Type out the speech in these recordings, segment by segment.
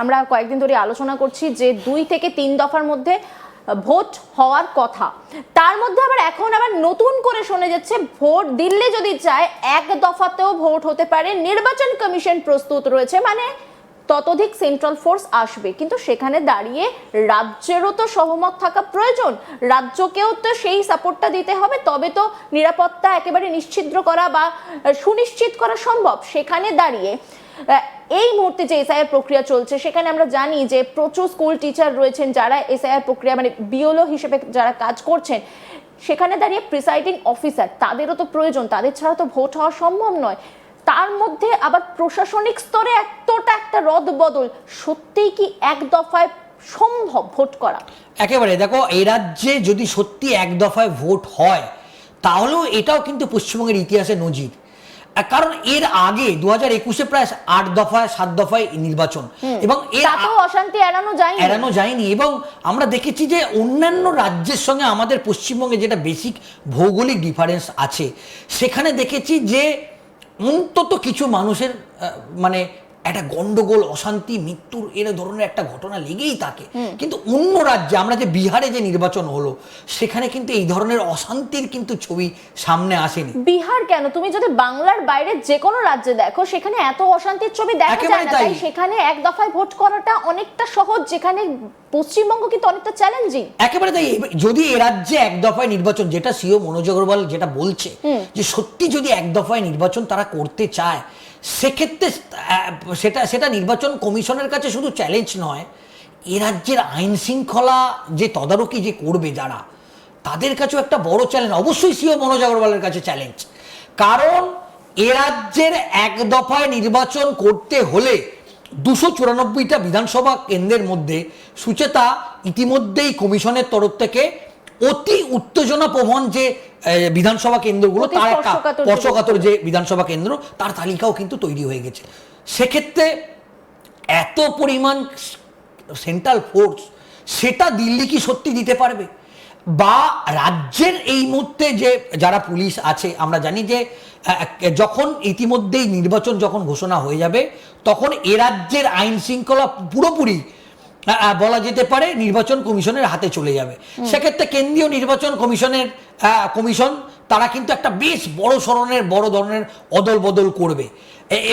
আমরা কয়েকদিন ধরে আলোচনা করছি যে 2 থেকে 3 দফার মধ্যে ভোট হওয়ার কথা, তার মধ্যে এখন আবার নতুন করে শোনা যাচ্ছে ভোট দিল্লি যদি চায় 1 দফাতেও ভোট হতে পারে। নির্বাচন কমিশন প্রস্তুত রয়েছে, মানে ততোধিক সেন্ট্রাল ফোর্স আসবে। কিন্তু সেখানে দাঁড়িয়ে রাজ্যেরও তো সহমত থাকা প্রয়োজন, রাজ্যকেও তো সেই সাপোর্টটা দিতে হবে, তবে তো নিরাপত্তা একেবারে নিশ্চিদ্র করা বা সুনিশ্চিত করা সম্ভব। সেখানে দাঁড়িয়ে এই মুহূর্তে যে এসআইআর প্রক্রিয়া চলছে, সেখানে আমরা জানি যে প্রচুর স্কুল টিচার রয়েছেন যারা এসআইআর প্রক্রিয়া মানে বিওলো হিসেবে যারা কাজ করছেন। সেখানে দাঁড়িয়ে প্রিসাইডিং অফিসার তাদেরও তো প্রয়োজন, তাদের ছাড়া তো ভোট হওয়া সম্ভব নয়। তার মধ্যে আবার প্রশাসনিক স্তরে এতটা একটা রদবদল, সত্যিই কি 1 দফায় সম্ভব ভোট করা? একেবারে দেখো, এই রাজ্যে যদি সত্যি 1 দফায় ভোট হয় তাহলেও এটাও কিন্তু পশ্চিমবঙ্গের ইতিহাসে নজির। কারণ এর আগে 2021-এ প্রায় 8 দফায় 7 দফায় নির্বাচন, এবং অশান্তি এড়ানো যায়নি। এবং আমরা দেখেছি যে অন্যান্য রাজ্যের সঙ্গে আমাদের পশ্চিমবঙ্গে যেটা বেসিক ভৌগোলিক ডিফারেন্স আছে, সেখানে দেখেছি যে অন্তত কিছু মানুষের মানে একটা গন্ডগোল, অশান্তি, মৃত্যুর এর ধরনের একটা ঘটনা লেগেই থাকে। কিন্তু অন্য রাজ্যে, আমরা যে বিহারে যে নির্বাচন হলো, সেখানে কিন্তু এই ধরনের অশান্তির কিন্তু ছবি সামনে আসেনি। বিহার কেন, তুমি যদি বাংলার বাইরে যে কোনো রাজ্যে দেখো, সেখানে এত অশান্তির ছবি দেখা যায় না। তাই সেখানে 1 দফায় ভোট করাটা অনেকটা সহজ, যেখানে পশ্চিমবঙ্গ কিন্তু অনেকটা চ্যালেঞ্জিং। একেবারে তাই। যদি এ রাজ্যে 1 দফায় নির্বাচন, যেটা সিও মনোজ আগরওয়াল যেটা বলছে, যে সত্যি যদি 1 দফায় নির্বাচন তারা করতে চায়, সেক্ষেত্রে সেটা নির্বাচন কমিশনের কাছে শুধু চ্যালেঞ্জ নয়, এ রাজ্যের আইন শৃঙ্খলা যে তদারকি যে করবে যারা, তাদের কাছেও একটা বড় চ্যালেঞ্জ। অবশ্যই সিও মনোজ আগরওয়ালের কাছে চ্যালেঞ্জ, কারণ এ রাজ্যের 1 দফায় নির্বাচন করতে হলে 294টা বিধানসভা কেন্দ্রের মধ্যে সুচেতা ইতিমধ্যেই কমিশনের তরফ থেকে অতি উত্তেজনা প্রবণ যে বিধানসভা কেন্দ্রগুলো, তার একটা স্পর্শকাতর যে বিধানসভা কেন্দ্র, তার তালিকাও কিন্তু তৈরি হয়ে গেছে। সেক্ষেত্রে এত পরিমাণ সেন্ট্রাল ফোর্স, সেটা দিল্লি কি সত্যি দিতে পারবে? বা রাজ্যের এই মুহূর্তে যে যারা পুলিশ আছে, আমরা জানি যে যখন ইতিমধ্যেই নির্বাচন যখন ঘোষণা হয়ে যাবে, তখন এ রাজ্যের আইন শৃঙ্খলা পুরোপুরি বলা যেতে পারে নির্বাচন কমিশনের হাতে চলে যাবে। সেক্ষেত্রে কেন্দ্রীয় নির্বাচন কমিশন তারা কিন্তু একটা বেশ বড় ধরনের অদল বদল করবে,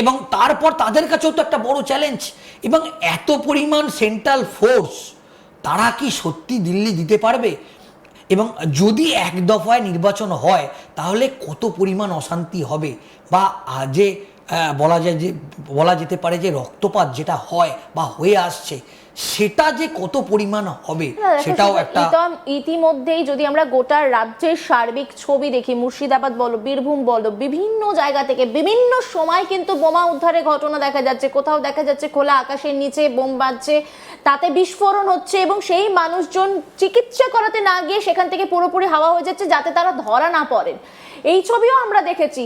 এবং তারপর তাদের কাছেও তো একটা বড় চ্যালেঞ্জ। এবং এত পরিমাণ সেন্ট্রাল ফোর্স তারা কি সত্যি দিল্লি দিতে পারবে? এবং যদি 1 দফায় নির্বাচন হয় তাহলে কত পরিমাণ অশান্তি হবে, বা যে বলা যেতে পারে যে রক্তপাত যেটা হয় বা হয়ে আসছে, সেটা যে কত পরিমাণ হবে, সেটাও একটা। ইতিমধ্যেই যদি আমরা গোটা রাজ্যের সার্বিক ছবি দেখি, মুর্শিদাবাদ বলো, বীরভূম বলো, বিভিন্ন জায়গা থেকে বিভিন্ন সময় কিন্তু বোমা উদ্ধারের ঘটনা দেখা যাচ্ছে। কোথাও দেখা যাচ্ছে খোলা আকাশের নিচে বোম বাজছে, তাতে বিস্ফোরণ হচ্ছে, এবং সেই মানুষজন চিকিৎসা করাতে না গিয়ে সেখান থেকে পুরোপুরি হাওয়া হয়ে যাচ্ছে, যাতে তারা ধরা না পড়েন। এই ছবিও আমরা দেখেছি।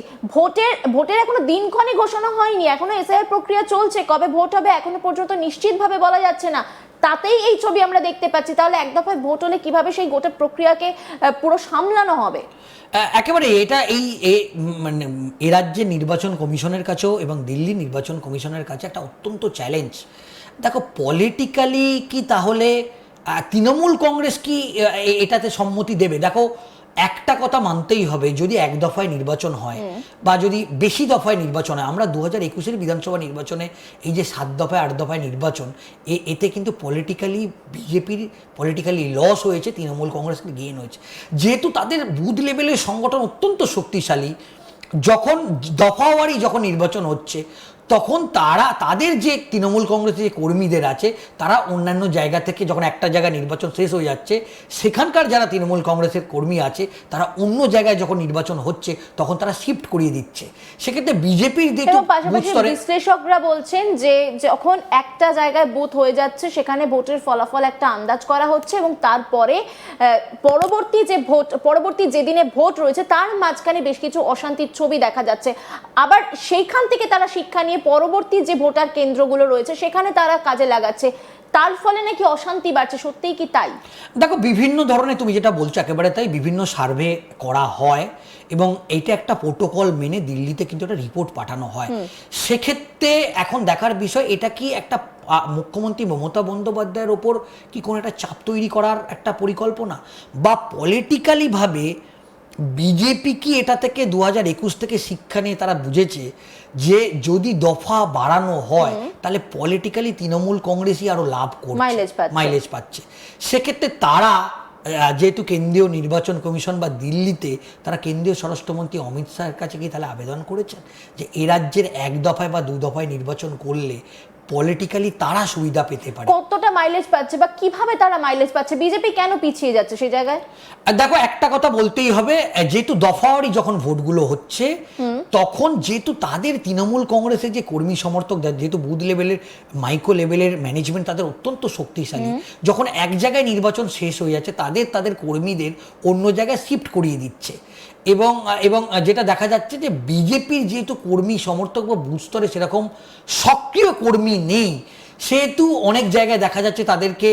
ভোটের এখনো দিনক্ষণই ঘোষণা হয়নি, এখনো এসআইআর প্রক্রিয়া চলছে, কবে ভোট হবে এখনো পর্যন্ত নিশ্চিতভাবে বলা যাচ্ছে না, তাতেই এই ছবি আমরা দেখতে পাচ্ছি। তাহলে 1 দফায় ভোট হলে কিভাবে সেই গোটা প্রক্রিয়াকে পুরো সামলানো হবে? একেবারে এটা মানে এ রাজ্যের নির্বাচন কমিশনের কাছেও এবং দিল্লি নির্বাচন কমিশনের কাছে একটা অত্যন্ত চ্যালেঞ্জ। দেখো, পলিটিক্যালি কি তাহলে তৃণমূল কংগ্রেস কি এটাতে সম্মতি দেবে? দেখো, একটা কথা মানতেই হবে, যদি 1 দফায় নির্বাচন হয় বা যদি বেশি দফায় নির্বাচন হয়, আমরা 2021-এর বিধানসভা নির্বাচনে এই যে 7 দফায় 8 দফায় নির্বাচন, এতে কিন্তু বিজেপির পলিটিক্যালি লস হয়েছে, তৃণমূল কংগ্রেসকে গেইন হয়েছে। যেহেতু তাদের বুথ লেভেলের সংগঠন অত্যন্ত শক্তিশালী, যখন দফাওয়ারি যখন নির্বাচন হচ্ছে, তখন তাদের যে তৃণমূল কংগ্রেসের যে কর্মীদের আছে, তারা অন্যান্য জায়গা থেকে, যখন একটা জায়গায় নির্বাচন শেষ হয়ে যাচ্ছে, সেখানকার যারা তৃণমূল কংগ্রেসের কর্মী আছে, তারা অন্য জায়গায় যখন নির্বাচন হচ্ছে তখন তারা শিফট করিয়ে দিচ্ছে। সেক্ষেত্রে বিজেপির বিশ্লেষকরা বলছেন যে যখন একটা জায়গায় বুথ হয়ে যাচ্ছে, সেখানে ভোটের ফলাফল একটা আন্দাজ করা হচ্ছে, এবং তারপরে পরবর্তী যেদিনে ভোট রয়েছে তার মাঝখানে বেশ কিছু অশান্তির ছবি দেখা যাচ্ছে। আবার সেইখান থেকে তারা শিক্ষা নিয়ে পরবর্তী যে ভোটার কেন্দ্রগুলো রয়েছে সেখানে তারা কাজে লাগাচ্ছে। তার ফলে নাকি অশান্তি বাড়ছে, সত্যিই কি তাই? দেখো, বিভিন্ন ধরনের, তুমি যেটা বলছো একেবারে তাই, বিভিন্ন সার্ভে করা হয় এবং এইটা একটা প্রোটোকল মেনে দিল্লিতে কিন্তু একটা রিপোর্ট পাঠানো হয়। সেক্ষেত্রে এখন দেখার বিষয়, এটা কি একটা মুখ্যমন্ত্রী মমতা বন্দ্যোপাধ্যায়ের ওপর কি কোনো একটা চাপ তৈরি করার একটা পরিকল্পনা, বা পলিটিক্যালি ভাবে বিজেপি কি এটা থেকে 2021 থেকে শিক্ষা নিয়ে তারা বুঝেছে যে যদি দফা বাড়ানো হয় তাহলে পলিটিক্যালি তৃণমূল কংগ্রেসই আরো লাভ করছে, মাইলেজ পাচ্ছে। সেক্ষেত্রে তারা যেহেতু কেন্দ্রীয় নির্বাচন কমিশন বা দিল্লিতে তারা কেন্দ্রীয় স্বরাষ্ট্রমন্ত্রী অমিত শাহের কাছে গিয়ে তাহলে আবেদন করেছেন যে এ রাজ্যের 1 দফায় বা 2 দফায় নির্বাচন করলে পলিটিক্যালি তারা সুবিধা পেতে পারে। কতটা মাইলেজ পাচ্ছে বা কিভাবে তারা মাইলেজ পাচ্ছে? বিজেপি কেন পিছিয়ে যাচ্ছে সেই জায়গায়? দেখো, একটা কথা বলতেই হবে, যেহেতু দফাওয়ারি যখন ভোটগুলো হচ্ছে তখন যেহেতু তাদের তৃণমূল কংগ্রেসের যে কর্মী সমর্থক, যেহেতু বুথ লেভেলের মাইক্রো লেভেলের ম্যানেজমেন্ট তাদের অত্যন্ত শক্তিশালী, যখন এক জায়গায় নির্বাচন শেষ হয়ে যাচ্ছে তাদের কর্মীদের অন্য জায়গায় শিফট করিয়ে দিচ্ছে। এবং এবং যেটা দেখা যাচ্ছে যে বিজেপির যেহেতু কর্মী সমর্থক বা বুথ স্তরে সেরকম সক্রিয় কর্মী নেই, সেহেতু অনেক জায়গায় দেখা যাচ্ছে তাদেরকে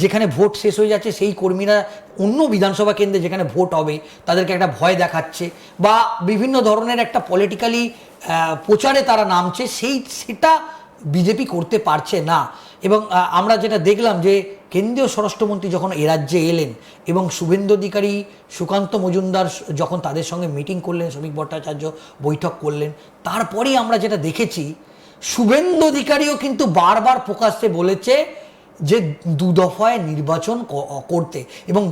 যেখানে ভোট শেষ হয়ে যাচ্ছে সেই কর্মীরা অন্য বিধানসভা কেন্দ্রে যেখানে ভোট হবে তাদেরকে একটা ভয় দেখাচ্ছে বা বিভিন্ন ধরনের একটা পলিটিক্যালি প্রচারে তারা নামছে, সেটা বিজেপি করতে পারছে না। এবং আমরা যেটা দেখলাম যে কেন্দ্রীয় স্বরাষ্ট্রমন্ত্রী যখন এ রাজ্যে এলেন এবং শুভেন্দু অধিকারী, সুকান্ত মজুমদার যখন তাদের সঙ্গে মিটিং করলেন, শ্রমিক ভট্টাচার্য বৈঠক করলেন, তারপরেই আমরা যেটা দেখেছি শুভেন্দু অধিকারীও কিন্তু বারবার প্রকাশ্যে বলেছে যে 2 দফায় নির্বাচন করতে। এবং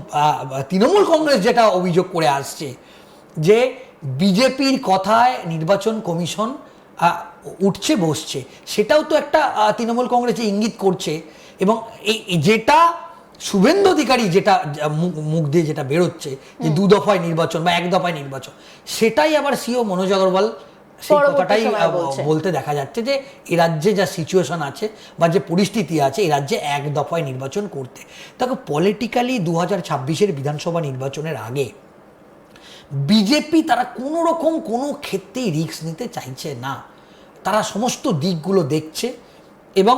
তৃণমূল কংগ্রেস যেটা অভিযোগ করে আসছে যে বিজেপির কথায় নির্বাচন কমিশন উঠছে বসছে, সেটাও তো একটা তৃণমূল কংগ্রেস ইঙ্গিত করছে। এবং এই যেটা শুভেন্দু অধিকারী যেটা মুখ দিয়ে যেটা বেরোচ্ছে যে 2 দফায় নির্বাচন বা 1 দফায় নির্বাচন, সেটাই আবার সিও মনোজ আগরওয়াল সেই কথাটাই বলতে দেখা যাচ্ছে যে এ রাজ্যে যা সিচুয়েশন আছে বা যে পরিস্থিতি আছে এ রাজ্যে 1 দফায় নির্বাচন করতে। দেখো, পলিটিক্যালি 2026-এর বিধানসভা নির্বাচনের আগে বিজেপি তারা কোনো রকম কোনো ক্ষেত্রেই রিস্ক নিতে চাইছে না। তারা সমস্ত দিকগুলো দেখছে এবং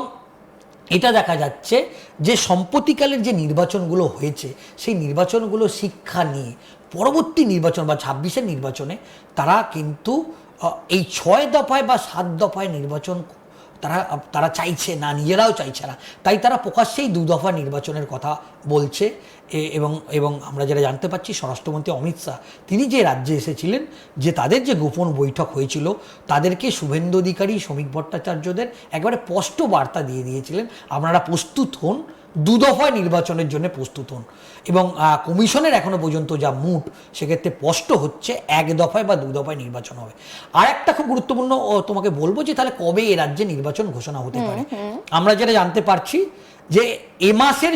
এটা দেখা যাচ্ছে যে সম্প্রতিকালের যে নির্বাচনগুলো হয়েছে সেই নির্বাচনগুলো শিক্ষা নিয়ে পরবর্তী নির্বাচন বা 26-এর নির্বাচনে তারা কিন্তু এই 6 দফায় বা 7 দফায় নির্বাচন তারা চাইছে না, নিজেরাও চাইছে না। তাই তারা প্রকাশ্যেই 2 দফা নির্বাচনের কথা বলছে। এবং আমরা যেটা জানতে পারছি, স্বরাষ্ট্রমন্ত্রী অমিত শাহ তিনি যে রাজ্যে এসেছিলেন, যে তাদের যে গোপন বৈঠক হয়েছিল তাদেরকে শুভেন্দু অধিকারী, শ্রমিক ভট্টাচার্যদের একেবারে স্পষ্ট বার্তা দিয়ে দিয়েছিলেন, আপনারা প্রস্তুত হন, 2 দফায় নির্বাচনের জন্য প্রস্তুত হন। এবং কমিশনের এখনো পর্যন্ত যা মুড, সেক্ষেত্রে স্পষ্ট হচ্ছে 1 দফায় বা 2 দফায় নির্বাচন হবে। আর একটা খুব গুরুত্বপূর্ণ তোমাকে বলবো যে তাহলে কবে এ রাজ্যে নির্বাচন ঘোষণা হতে পারে। আমরা যেটা জানতে পারছি যে এ মাসের